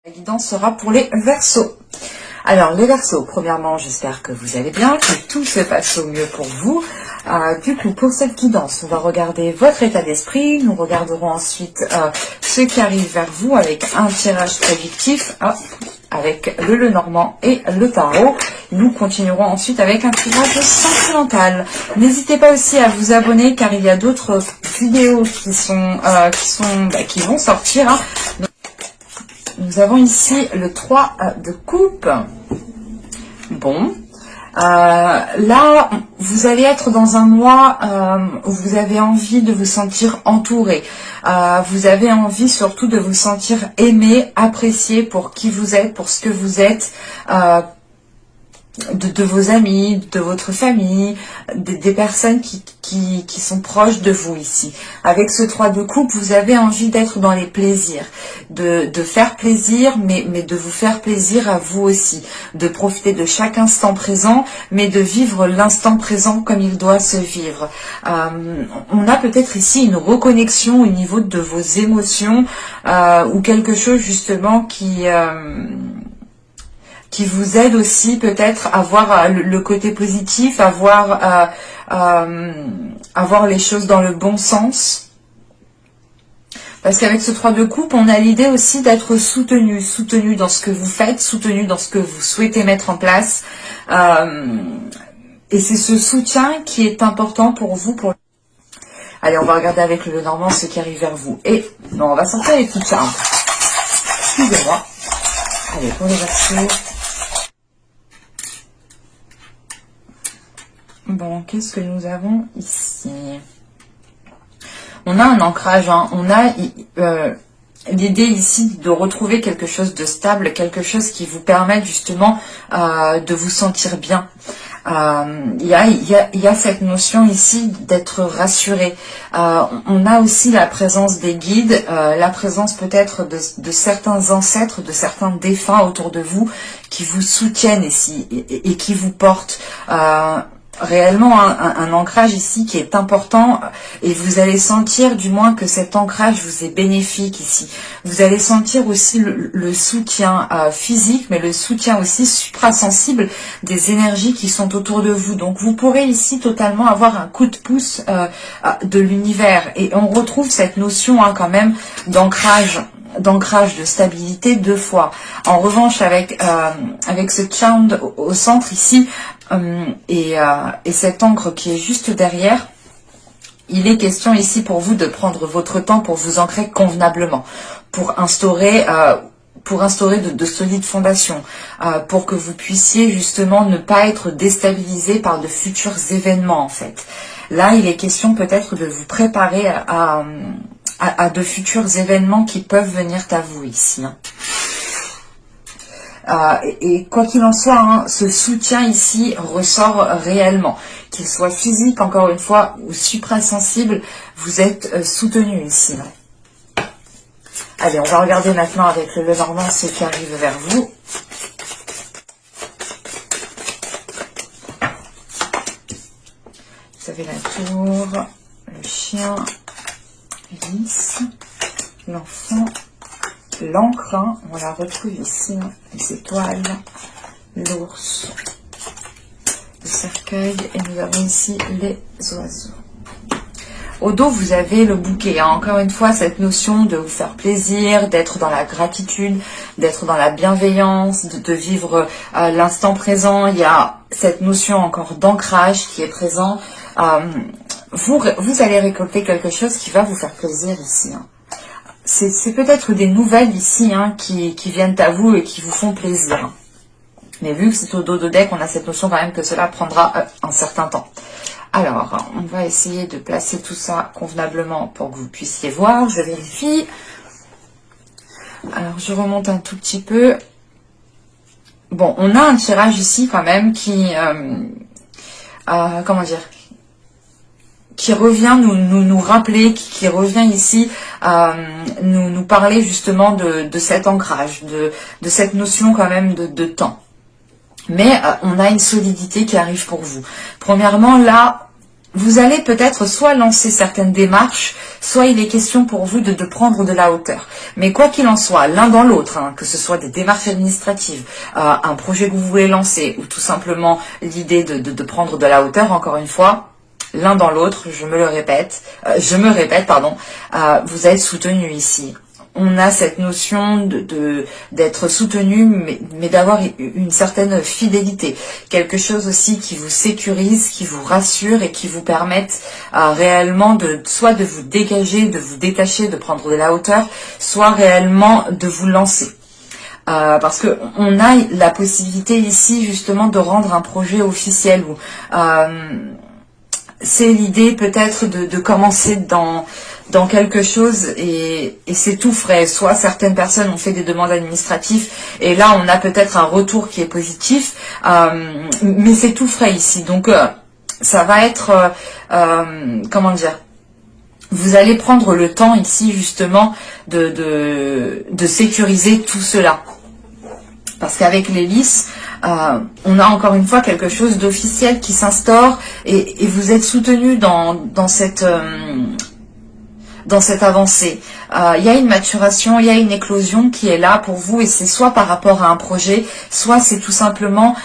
La guidance sera pour les Verseaux. Alors les Verseaux, premièrement, j'espère que vous allez bien, que tout se passe au mieux pour vous. Du coup, pour cette guidance, on va regarder votre état d'esprit. Nous regarderons ensuite ce qui arrive vers vous avec un tirage prédictif, avec le Lenormand et le tarot. Nous continuerons ensuite avec un tirage sentimental. N'hésitez pas aussi à vous abonner car il y a d'autres vidéos qui vont sortir. Nous avons ici le 3 de coupe. Bon. Là, vous allez être dans un mois où vous avez envie de vous sentir entouré. Vous avez envie surtout de vous sentir aimé, apprécié pour qui vous êtes, pour ce que vous êtes. De vos amis, de votre famille, des personnes qui sont proches de vous ici. Avec ce 3 de coupe, vous avez envie d'être dans les plaisirs, de faire plaisir, mais de vous faire plaisir à vous aussi, de profiter de chaque instant présent, mais de vivre l'instant présent comme il doit se vivre. On a peut-être ici une reconnexion au niveau de vos émotions ou quelque chose justement qui vous aide aussi peut-être à voir le côté positif, à voir les choses dans le bon sens. Parce qu'avec ce 3 de coupe, on a l'idée aussi d'être soutenu dans ce que vous faites, soutenu dans ce que vous souhaitez mettre en place. Et c'est ce soutien qui est important pour vous. Allez, on va regarder avec le Lenormand ce qui arrive vers vous. Et non, on va sortir les petites cartes. Excusez-moi. Allez, pour les Verseaux. Bon, qu'est-ce que nous avons ici? On a un ancrage, on a l'idée ici de retrouver quelque chose de stable, quelque chose qui vous permette justement de vous sentir bien. Il y a cette notion ici d'être rassuré. On a aussi la présence des guides, la présence peut-être de certains ancêtres, de certains défunts autour de vous qui vous soutiennent ici et qui vous portent. Réellement un ancrage ici qui est important et vous allez sentir du moins que cet ancrage vous est bénéfique ici. Vous allez sentir aussi le soutien physique mais le soutien aussi suprasensible des énergies qui sont autour de vous. Donc vous pourrez ici totalement avoir un coup de pouce de l'univers et on retrouve cette notion quand même d'ancrage de stabilité 2 fois. En revanche, avec ce charm au centre ici et cette encre qui est juste derrière, il est question ici pour vous de prendre votre temps pour vous ancrer convenablement, pour instaurer de solides fondations, pour que vous puissiez justement ne pas être déstabilisé par de futurs événements en fait. Là, il est question peut-être de vous préparer à de futurs événements qui peuvent venir à vous ici. Et quoi qu'il en soit, ce soutien ici ressort réellement. Qu'il soit physique, encore une fois, ou suprasensible, vous êtes soutenu ici. Allez, on va regarder maintenant avec le Lenormand ce qui arrive vers vous. Vous avez la tour, le chien, lys, l'enfant, l'encre, on la retrouve ici, les étoiles, l'ours, le cercueil et nous avons ici les oiseaux. Au dos, vous avez le bouquet. Encore une fois, cette notion de vous faire plaisir, d'être dans la gratitude, d'être dans la bienveillance, de vivre l'instant présent. Il y a cette notion encore d'ancrage qui est présent. Vous allez récolter quelque chose qui va vous faire plaisir ici. C'est peut-être des nouvelles ici qui viennent à vous et qui vous font plaisir. Mais vu que c'est au dos de deck, on a cette notion quand même que cela prendra un certain temps. Alors, on va essayer de placer tout ça convenablement pour que vous puissiez voir. Je vérifie. Alors, je remonte un tout petit peu. Bon, on a un tirage ici quand même qui... comment dire, qui revient nous rappeler, qui revient ici nous parler justement de cet ancrage, de cette notion quand même de temps. Mais on a une solidité qui arrive pour vous. Premièrement, là, vous allez peut-être soit lancer certaines démarches, soit il est question pour vous de prendre de la hauteur. Mais quoi qu'il en soit, l'un dans l'autre, hein, que ce soit des démarches administratives, un projet que vous voulez lancer, ou tout simplement l'idée de prendre de la hauteur, encore une fois, l'un dans l'autre, je me répète, vous êtes soutenu ici. On a cette notion d'être soutenu, mais d'avoir une certaine fidélité. Quelque chose aussi qui vous sécurise, qui vous rassure et qui vous permette réellement soit de vous dégager, de vous détacher, de prendre de la hauteur, soit réellement de vous lancer. Parce que on a la possibilité ici justement de rendre un projet officiel. C'est l'idée peut-être de commencer dans quelque chose et c'est tout frais. Soit certaines personnes ont fait des demandes administratives et là on a peut-être un retour qui est positif, mais c'est tout frais ici. Donc ça va être, comment dire, vous allez prendre le temps ici justement de sécuriser tout cela. Parce qu'avec l'hélice, on a encore une fois quelque chose d'officiel qui s'instaure et vous êtes soutenu dans cette avancée. Il y a une maturation, il y a une éclosion qui est là pour vous et c'est soit par rapport à un projet, soit c'est tout simplement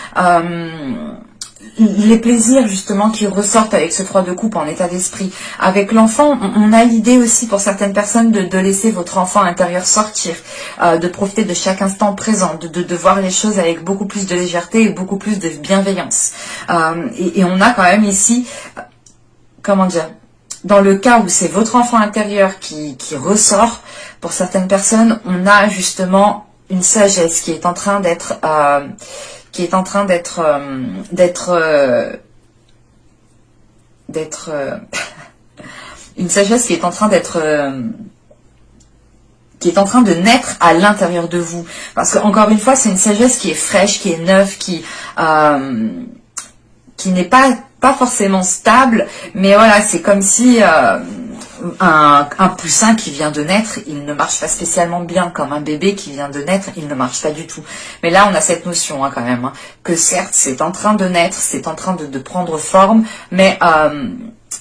les plaisirs justement qui ressortent avec ce 3 de coupe en état d'esprit. Avec l'enfant, on a l'idée aussi pour certaines personnes de laisser votre enfant intérieur sortir, de profiter de chaque instant présent, de voir les choses avec beaucoup plus de légèreté et beaucoup plus de bienveillance. Et on a quand même ici, comment dire, dans le cas où c'est votre enfant intérieur qui ressort, pour certaines personnes, on a justement une sagesse qui est en train d'être une sagesse qui est en train de naître à l'intérieur de vous. Parce que encore une fois, c'est une sagesse qui est fraîche, qui est neuve, qui n'est pas forcément stable, mais voilà, c'est comme si un poussin qui vient de naître, il ne marche pas spécialement bien, comme un bébé qui vient de naître, il ne marche pas du tout. Mais là, on a cette notion quand même, que certes, c'est en train de naître, c'est en train de prendre forme, mais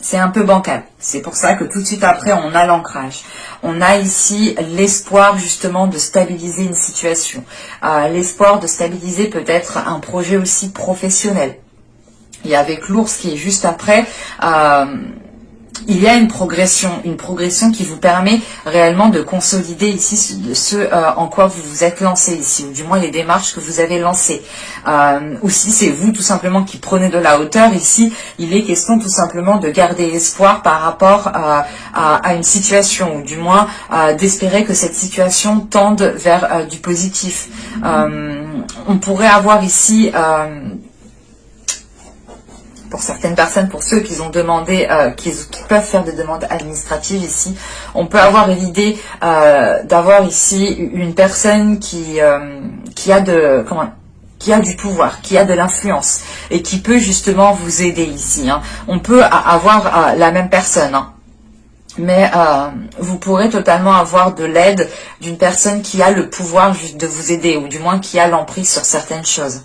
c'est un peu bancal. C'est pour ça que tout de suite après, on a l'ancrage. On a ici l'espoir justement de stabiliser une situation, l'espoir de stabiliser peut-être un projet aussi professionnel. Et avec l'ours qui est juste après, il y a une progression qui vous permet réellement de consolider ici ce en quoi vous vous êtes lancé ici, ou du moins les démarches que vous avez lancées. Ou si c'est vous tout simplement qui prenez de la hauteur, ici il est question tout simplement de garder espoir par rapport à une situation, ou du moins d'espérer que cette situation tende vers du positif. On pourrait avoir ici... pour certaines personnes, pour ceux qui ont demandé, qui peuvent faire des demandes administratives ici, on peut avoir l'idée d'avoir ici une personne qui a du pouvoir, qui a de l'influence et qui peut justement vous aider ici. On peut avoir la même personne, mais vous pourrez totalement avoir de l'aide d'une personne qui a le pouvoir juste de vous aider, ou du moins qui a l'emprise sur certaines choses.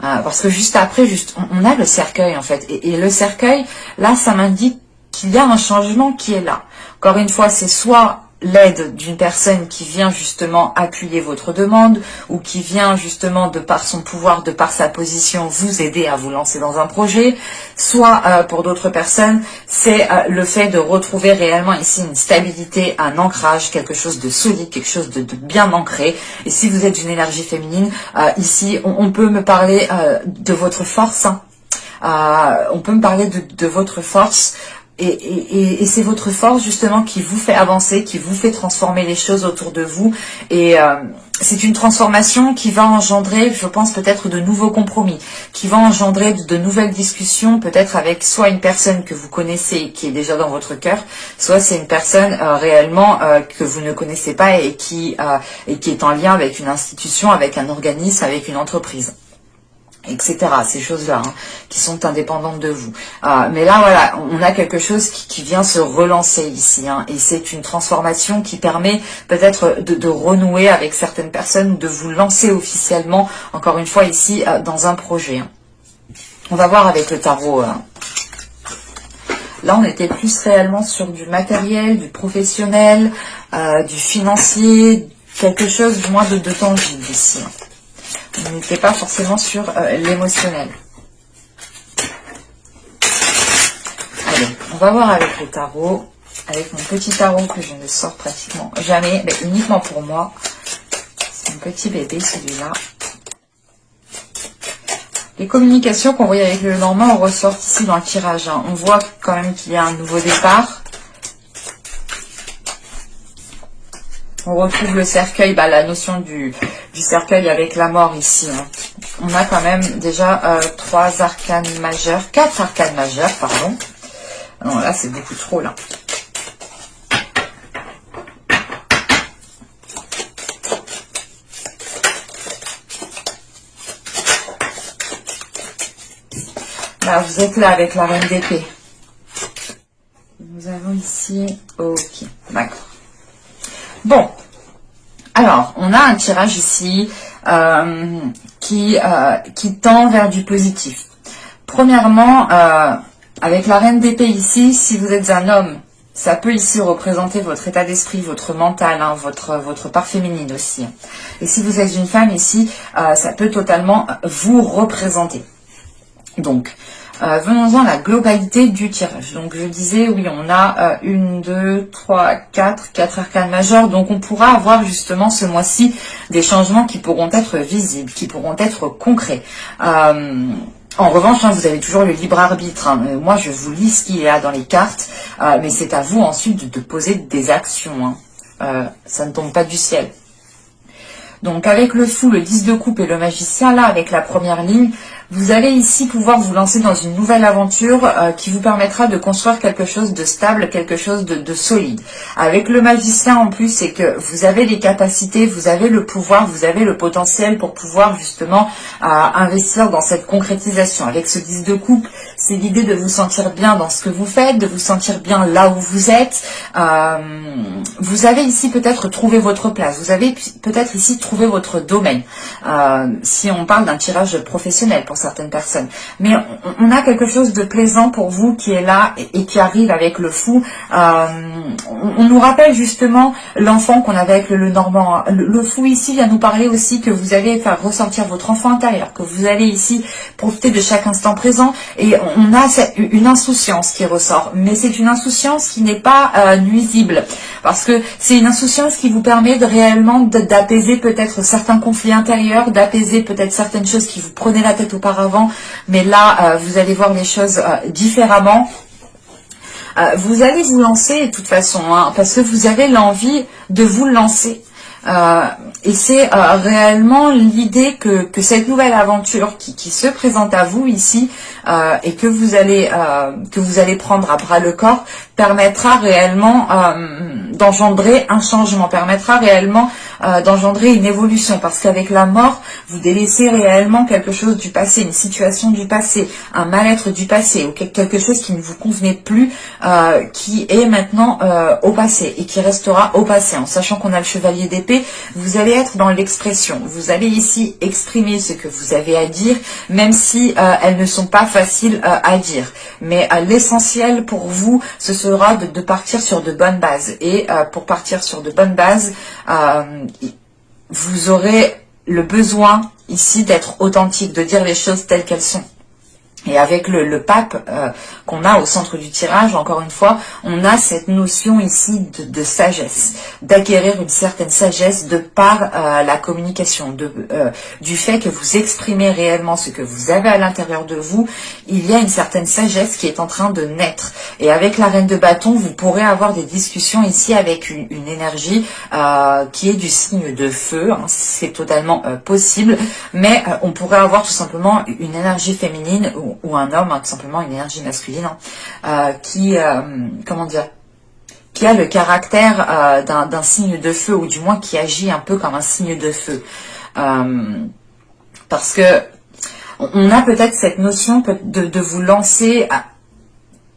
Parce que juste après, on a le cercueil en fait. Et le cercueil, là, ça m'indique qu'il y a un changement qui est là. Encore une fois, c'est soit l'aide d'une personne qui vient justement appuyer votre demande, ou qui vient justement de par son pouvoir, de par sa position, vous aider à vous lancer dans un projet, soit pour d'autres personnes, c'est le fait de retrouver réellement ici une stabilité, un ancrage, quelque chose de solide, quelque chose de bien ancré. Et si vous êtes d'une énergie féminine, ici on peut me parler de votre force, on peut me parler de votre force. Et c'est votre force justement qui vous fait avancer, qui vous fait transformer les choses autour de vous. Et c'est une transformation qui va engendrer, je pense, peut-être de nouveaux compromis, qui va engendrer de nouvelles discussions, peut-être avec soit une personne que vous connaissez, qui est déjà dans votre cœur, soit c'est une personne réellement que vous ne connaissez pas et qui est en lien avec une institution, avec un organisme, avec une entreprise, etc. Ces choses-là qui sont indépendantes de vous. Mais là, voilà, on a quelque chose qui vient se relancer ici. Et c'est une transformation qui permet peut-être de renouer avec certaines personnes, ou de vous lancer officiellement, encore une fois ici, dans un projet. On va voir avec le tarot Là, on était plus réellement sur du matériel, du professionnel, du financier, quelque chose du moins de tangible ici. On n'était pas forcément sur l'émotionnel. Allez, on va voir avec le tarot, avec mon petit tarot que je ne sors pratiquement jamais, mais uniquement pour moi. C'est un petit bébé celui-là. Les communications qu'on voyait avec le Normand ressortent ici dans le tirage. Hein. On voit quand même qu'il y a un nouveau départ. On retrouve le cercueil, la notion du cercueil avec la mort ici. Hein. On a quand même déjà 3 arcanes majeures, 4 arcanes majeures, pardon. Non, là c'est beaucoup trop là. Là, vous êtes là avec la reine d'épée. Nous avons ici, ok, d'accord. Bon, alors, on a un tirage ici qui tend vers du positif. Premièrement, avec la reine d'épée ici, si vous êtes un homme, ça peut ici représenter votre état d'esprit, votre mental, hein, votre part féminine aussi. Et si vous êtes une femme ici, ça peut totalement vous représenter. Donc, venons-en à la globalité du tirage. Donc, je disais, oui, on a 1, 2, 3, 4 arcanes majeures. Donc, on pourra avoir justement ce mois-ci des changements qui pourront être visibles, qui pourront être concrets. En revanche, hein, vous avez toujours le libre arbitre. Hein. Moi, je vous lis ce qu'il y a dans les cartes, mais c'est à vous ensuite de poser des actions. Hein. Ça ne tombe pas du ciel. Donc, avec le fou, le 10 de coupe et le magicien, là, avec la première ligne, vous allez ici pouvoir vous lancer dans une nouvelle aventure qui vous permettra de construire quelque chose de stable, quelque chose de solide. Avec le magicien en plus, c'est que vous avez les capacités, vous avez le pouvoir, vous avez le potentiel pour pouvoir justement investir dans cette concrétisation. Avec ce 10 de coupe, c'est l'idée de vous sentir bien dans ce que vous faites, de vous sentir bien là où vous êtes. Vous avez ici peut-être trouvé votre place, vous avez peut-être ici trouvé votre domaine. Si on parle d'un tirage professionnel pour certaines personnes. Mais on a quelque chose de plaisant pour vous qui est là et qui arrive avec le fou. On nous rappelle justement l'enfant qu'on avait avec le Normand. Le fou ici vient nous parler aussi que vous allez faire ressortir votre enfant intérieur, que vous allez ici profiter de chaque instant présent. Et on a une insouciance qui ressort. Mais c'est une insouciance qui n'est pas nuisible. Parce que c'est une insouciance qui vous permet de réellement d'apaiser peut-être certains conflits intérieurs, d'apaiser peut-être certaines choses qui vous prenaient la tête auparavant, mais là, vous allez voir les choses différemment. Vous allez vous lancer de toute façon, hein, parce que vous avez l'envie de vous lancer. Et c'est réellement l'idée que cette nouvelle aventure qui se présente à vous ici et que vous allez prendre à bras le corps permettra réellement d'engendrer un changement, permettra réellement d'engendrer une évolution, parce qu'avec la mort, vous délaissez réellement quelque chose du passé, une situation du passé, un mal-être du passé, ou quelque chose qui ne vous convenait plus, qui est maintenant au passé et qui restera au passé. En sachant qu'on a le chevalier d'épée, vous allez être dans l'expression, vous allez ici exprimer ce que vous avez à dire, même si elles ne sont pas faciles à dire. Mais l'essentiel pour vous, ce sera de partir sur de bonnes bases. Et pour partir sur de bonnes bases, vous aurez le besoin ici d'être authentique, de dire les choses telles qu'elles sont. Et avec le pape qu'on a au centre du tirage, encore une fois, on a cette notion ici de sagesse, d'acquérir une certaine sagesse de par la communication, du fait que vous exprimez réellement ce que vous avez à l'intérieur de vous. Il y a une certaine sagesse qui est en train de naître. Et avec la reine de bâton, vous pourrez avoir des discussions ici avec une énergie qui est du signe de feu. Hein, c'est totalement possible, mais on pourrait avoir tout simplement une énergie féminine ou un homme, hein, tout simplement une énergie masculine, hein, qui a le caractère d'un signe de feu, ou du moins qui agit un peu comme un signe de feu. Parce que on a peut-être cette notion de vous lancer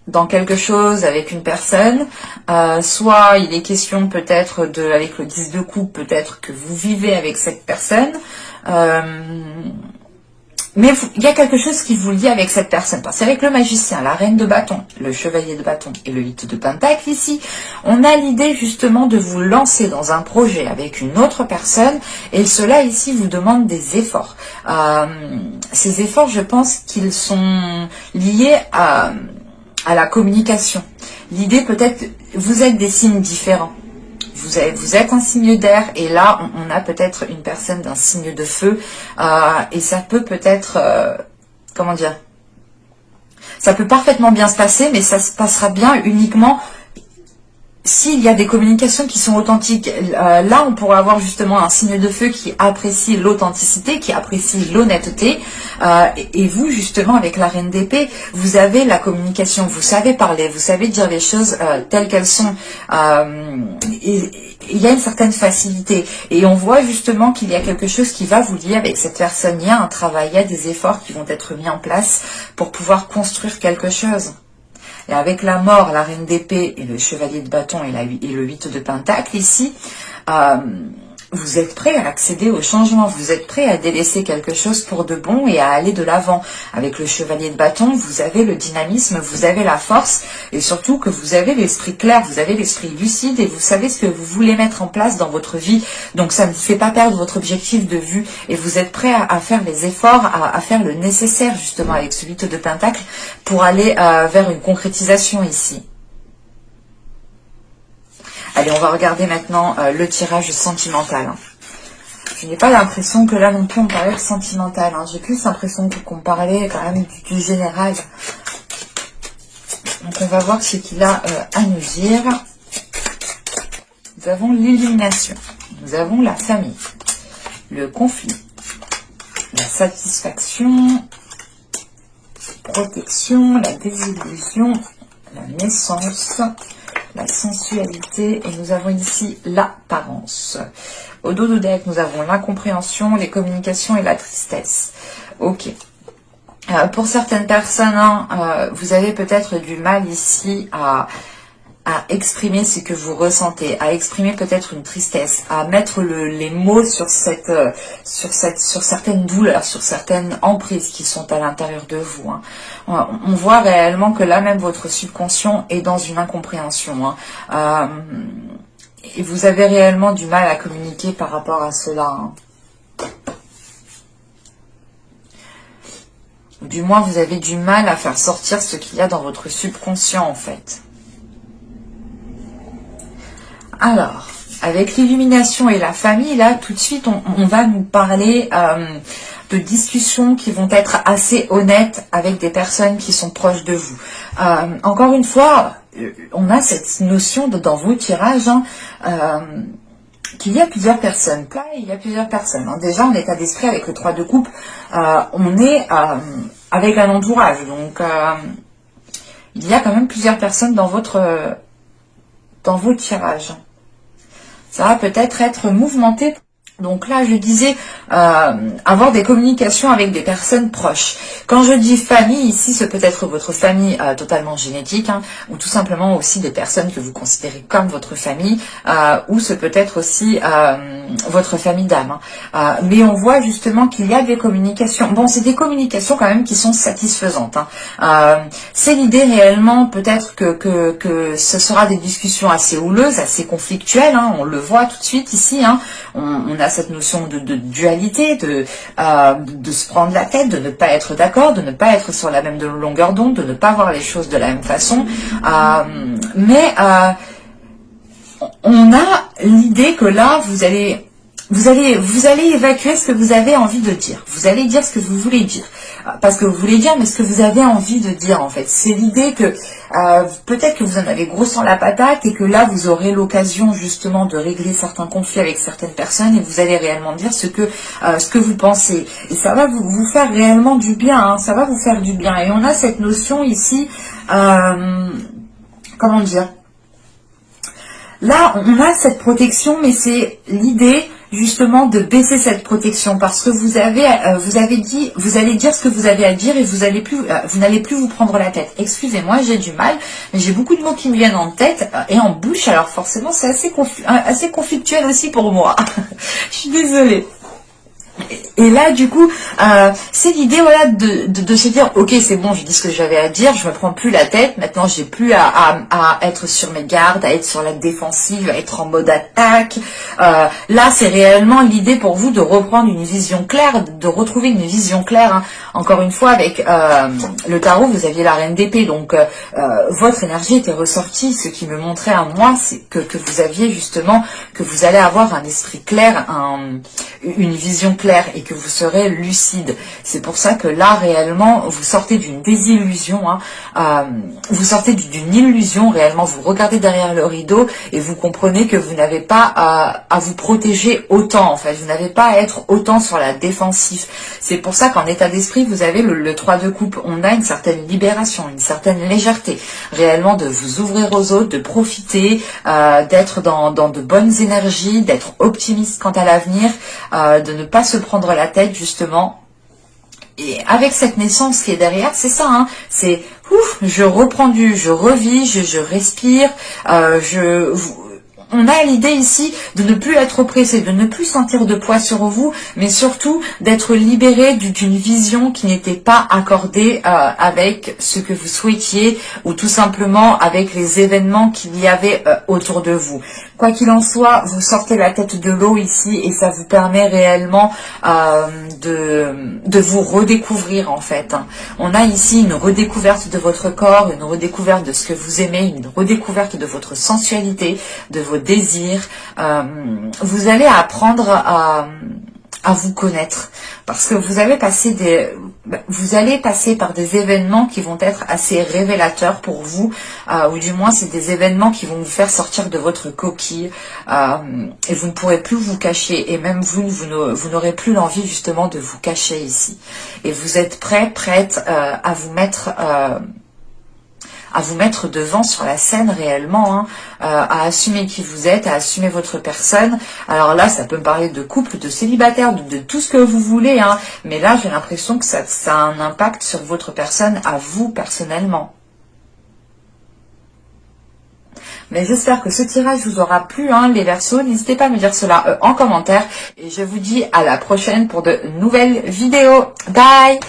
dans quelque chose avec une personne, soit il est question peut-être avec le 10 de coupe, peut-être que vous vivez avec cette personne, Mais il y a quelque chose qui vous lie avec cette personne. Parce qu'avec le magicien, la reine de bâton, le chevalier de bâton et le 8 de pentacle ici, on a l'idée justement de vous lancer dans un projet avec une autre personne. Et cela ici vous demande des efforts. Ces efforts, je pense qu'ils sont liés à la communication. L'idée peut-être, vous êtes des signes différents. Vous êtes un signe d'air et là on a peut-être une personne d'un signe de feu et ça peut peut-être, comment dire, ça peut parfaitement bien se passer, mais ça se passera bien uniquement s'il y a des communications qui sont authentiques. Là on pourrait avoir justement un signe de feu qui apprécie l'authenticité, qui apprécie l'honnêteté, et vous justement avec la reine d'épée, vous avez la communication, vous savez parler, vous savez dire les choses telles qu'elles sont, et il y a une certaine facilité, et on voit justement qu'il y a quelque chose qui va vous lier avec cette personne. Il y a un travail, il y a des efforts qui vont être mis en place pour pouvoir construire quelque chose. Et avec la mort, la reine d'épée et le chevalier de bâton et le 8 de pentacle ici, vous êtes prêt à accéder au changement, vous êtes prêt à délaisser quelque chose pour de bon et à aller de l'avant. Avec le chevalier de bâton, vous avez le dynamisme, vous avez la force et surtout que vous avez l'esprit clair, vous avez l'esprit lucide et vous savez ce que vous voulez mettre en place dans votre vie. Donc ça ne vous fait pas perdre votre objectif de vue et vous êtes prêt à faire les efforts, à faire le nécessaire justement avec ce 8 de pentacle pour aller vers une concrétisation ici. Allez, on va regarder maintenant le tirage sentimental. Je n'ai pas l'impression que là non plus on parlait de sentimental. J'ai plus l'impression qu'on parlait quand même du général. Donc on va voir ce qu'il a à nous dire. Nous avons l'illumination. Nous avons la famille. Le conflit. La satisfaction. Protection. La désillusion. La naissance. La sensualité, et nous avons ici l'apparence. Au dos de deck, nous avons l'incompréhension, les communications et la tristesse. Ok. Pour certaines personnes, vous avez peut-être du mal ici à exprimer ce que vous ressentez, à exprimer peut-être une tristesse, à mettre les mots sur certaines douleurs, sur certaines emprises qui sont à l'intérieur de vous. On voit réellement que là même votre subconscient est dans une incompréhension. Et vous avez réellement du mal à communiquer par rapport à cela. Ou du moins vous avez du mal à faire sortir ce qu'il y a dans votre subconscient en fait. Alors, avec l'illumination et la famille, là, tout de suite, on va nous parler de discussions qui vont être assez honnêtes avec des personnes qui sont proches de vous. Encore une fois, on a cette notion dans vos tirages qu'il y a plusieurs personnes. Là, il y a plusieurs personnes. Déjà, en état d'esprit, avec le 3 de coupe, on est avec un entourage. Donc, il y a quand même plusieurs personnes dans vos tirages. Ça va peut-être être mouvementé. Donc là, je disais avoir des communications avec des personnes proches. Quand je dis famille, ici, ce peut être votre famille totalement génétique, ou tout simplement aussi des personnes que vous considérez comme votre famille, ou ce peut être aussi votre famille d'âme. Mais on voit justement qu'il y a des communications. Bon, c'est des communications quand même qui sont satisfaisantes. C'est l'idée réellement, peut-être que ce sera des discussions assez houleuses, assez conflictuelles. On le voit tout de suite ici. On a cette notion de dualité, de se prendre la tête, de ne pas être d'accord, de ne pas être sur la même longueur d'onde, de ne pas voir les choses de la même façon. Mais on a l'idée que là, vous allez évacuer ce que vous avez envie de dire. Vous allez dire ce que vous voulez dire. Pas ce que vous voulez dire, mais ce que vous avez envie de dire, en fait. C'est l'idée que peut-être que vous en avez gros sur la patate et que là, vous aurez l'occasion, justement, de régler certains conflits avec certaines personnes et vous allez réellement dire ce que vous pensez. Et ça va vous faire réellement du bien, ça va vous faire du bien. Et on a cette notion ici, comment dire ? Là, on a cette protection, mais c'est l'idée justement de baisser cette protection parce que vous allez dire ce que vous avez à dire et vous n'allez plus vous prendre la tête. Excusez-moi, j'ai du mal, mais j'ai beaucoup de mots qui me viennent en tête et en bouche, alors forcément c'est assez conflictuel aussi pour moi. Je suis désolée. Et là, du coup, c'est l'idée, voilà, de se dire, ok, c'est bon, j'ai dit ce que j'avais à dire, je me prends plus la tête, maintenant j'ai plus à être sur mes gardes, à être sur la défensive, à être en mode attaque. Là, c'est réellement l'idée pour vous de reprendre une vision claire, de retrouver une vision claire. Hein. Encore une fois, avec le tarot, vous aviez la reine d'épée, donc votre énergie était ressortie. Ce qui me montrait à moi, c'est que vous aviez justement, que vous allez avoir un esprit clair, une vision claire, et que vous serez lucide. C'est pour ça que là, réellement, vous sortez d'une désillusion, hein, vous sortez d'une illusion, réellement, vous regardez derrière le rideau et vous comprenez que vous n'avez pas à vous protéger autant, en fait, vous n'avez pas à être autant sur la défensive. C'est pour ça qu'en état d'esprit, vous avez le 3 de coupe, on a une certaine libération, une certaine légèreté, réellement de vous ouvrir aux autres, de profiter, d'être dans de bonnes énergies, d'être optimiste quant à l'avenir, de ne pas se prendre la tête, justement. Et avec cette naissance qui est derrière, c'est ça, hein, c'est ouf, je revis, je respire, on a l'idée ici de ne plus être oppressé, de ne plus sentir de poids sur vous, mais surtout d'être libéré d'une vision qui n'était pas accordée avec ce que vous souhaitiez, ou tout simplement avec les événements qu'il y avait autour de vous. Quoi qu'il en soit, vous sortez la tête de l'eau ici, et ça vous permet réellement de vous redécouvrir, en fait. Hein. On a ici une redécouverte de votre corps, une redécouverte de ce que vous aimez, une redécouverte de votre sensualité, de vos désirs. Vous allez apprendre à vous connaître, parce que vous allez passer par des événements qui vont être assez révélateurs pour vous, ou du moins c'est des événements qui vont vous faire sortir de votre coquille, et vous ne pourrez plus vous cacher, et même vous n'aurez plus l'envie justement de vous cacher ici, et vous êtes prête à vous mettre devant sur la scène réellement, hein, à assumer qui vous êtes, à assumer votre personne. Alors là, ça peut me parler de couple, de célibataire, de tout ce que vous voulez, hein, mais là, j'ai l'impression que ça a un impact sur votre personne, à vous personnellement. Mais j'espère que ce tirage vous aura plu, hein, les Verseaux. N'hésitez pas à me dire cela en commentaire. Et je vous dis à la prochaine pour de nouvelles vidéos. Bye!